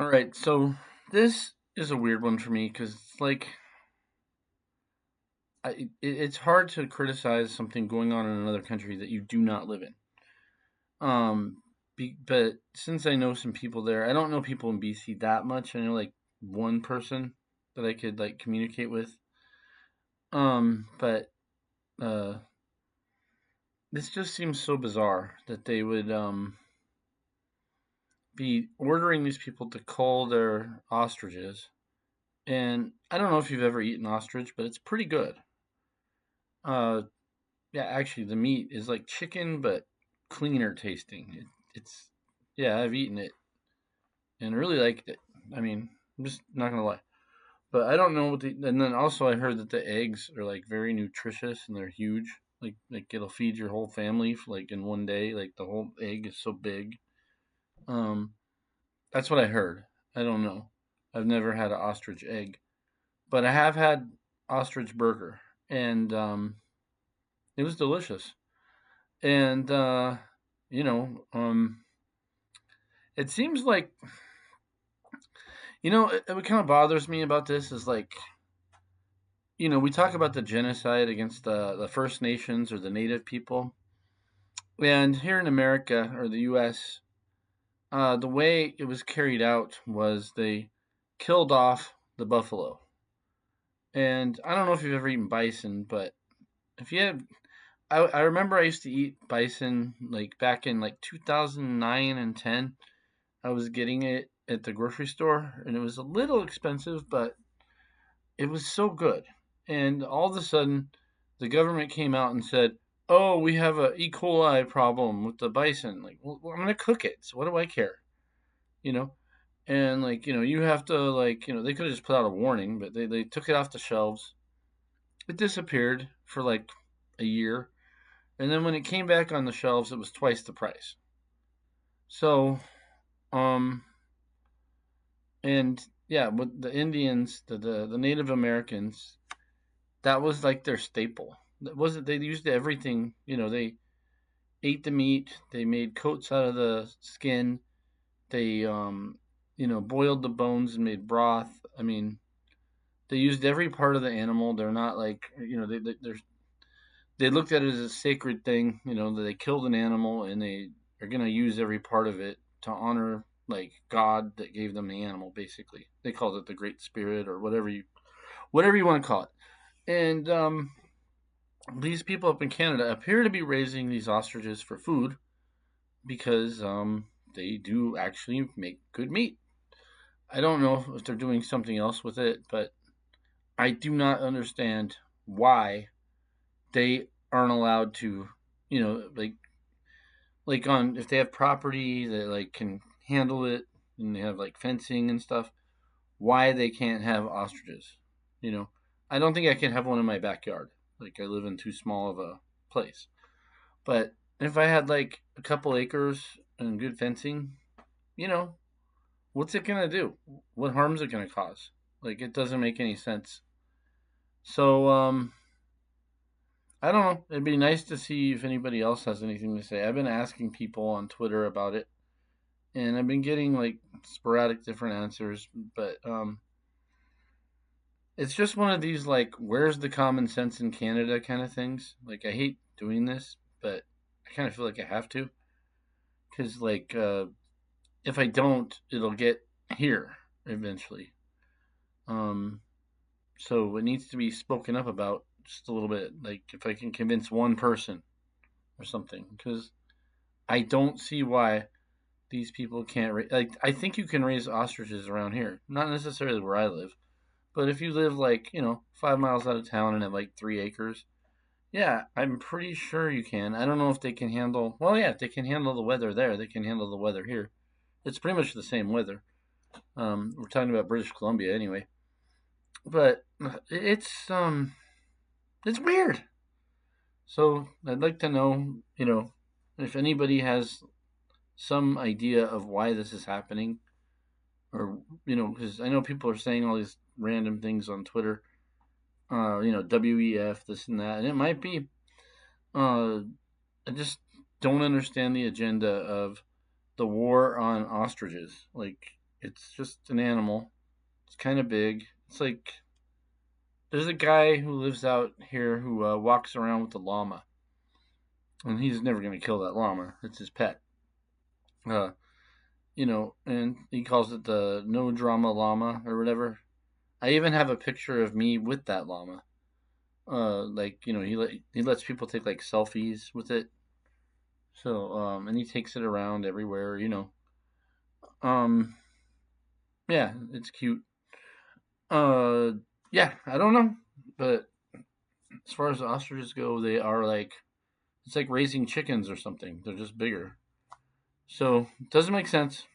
All right, so this is a weird one for me because it's hard to criticize something going on in another country that you do not live in. Um, but since I know some people there, I don't know people in BC that much. I know like one person that I could like communicate with. But uh, this just seems so bizarre that they would be ordering these people to cull their ostriches. And I don't know if you've ever eaten ostrich, but it's pretty good. Uh, yeah, actually, the meat is like chicken, but cleaner tasting. It's yeah, I've eaten it and I really liked it. I mean, I'm just not gonna lie, but I don't know what the. And then also, I heard that the eggs are like very nutritious and they're huge. Like it'll feed your whole family like in one day. Like the whole egg is so big. Um, that's what I heard. I don't know. I've never had an ostrich egg, but I have had ostrich burger, and it was delicious. And you know, it seems like what kind of bothers me about this is like we talk about the genocide against the First Nations or the Native people, and here in America or the U.S., the way it was carried out was they killed off the buffalo. And I don't know if you've ever eaten bison, but if you have, I remember I used to eat bison like back in like 2009 and 10. I was getting it at the grocery store, and it was a little expensive, but it was so good. And all of a sudden, the government came out and said, "Oh, we have a E. coli problem with the bison." Like, well, I'm gonna cook it, so what do I care? You know. And like you have to they could have just put out a warning, but they took it off the shelves. It disappeared for like a year, and then when it came back on the shelves, it was twice the price. So, um, and yeah, with the Indians, the Native Americans, that was like their staple. That wasn't they used everything. They ate the meat. They made coats out of the skin. They boiled the bones and made broth. I mean, they used every part of the animal. They're not like they looked at it as a sacred thing. That they killed an animal and they are gonna use every part of it to honor like God that gave them the animal. Basically, they called it the Great Spirit or whatever you want to call it. And these people up in Canada appear to be raising these ostriches for food because they do actually make good meat. I don't know if they're doing something else with it, but I do not understand why they aren't allowed to, like on if they have property that like can handle it and they have like fencing and stuff, why they can't have ostriches. You know, I don't think I can have one in my backyard. Like I live in too small of a place. But if I had like a couple acres and good fencing, you know, what's it gonna do? What harm's it gonna cause? Like it doesn't make any sense. So I don't know. It'd be nice to see if anybody else has anything to say. I've been asking people on Twitter about it, and I've been getting like sporadic different answers, but it's just one of these like where's the common sense in Canada kind of things. Like I hate doing this, but I kind of feel like I have to because if I don't, it'll get here eventually. Um, so it needs to be spoken up about just a little bit. Like if I can convince one person or something, because I don't see why these people can't like. I think you can raise ostriches around here, not necessarily where I live, but if you live like 5 miles out of town and have like 3 acres, yeah, I'm pretty sure you can. I don't know if they can handle. Well, yeah, if they can handle the weather there, they can handle the weather here. It's pretty much the same weather. We're talking about British Columbia anyway, but it's weird. So I'd like to know, if anybody has some idea of why this is happening, or because I know people are saying all these random things on Twitter, WEF, this and that, and it might be. Uh, I just don't understand the agenda of the war on ostriches. Like, It's just an animal. It's kind of big. It's like there's a guy who lives out here who walks around with a llama, and he's never gonna kill that llama. It's his pet. Uh, and he calls it the no drama llama or whatever. I even have a picture of me with that llama. Like he lets people take like selfies with it. So and he takes it around everywhere. Um, yeah, it's cute. Uh, yeah, I don't know, but as far as ostriches go, they are like it's like raising chickens or something. They're just bigger. So it doesn't make sense.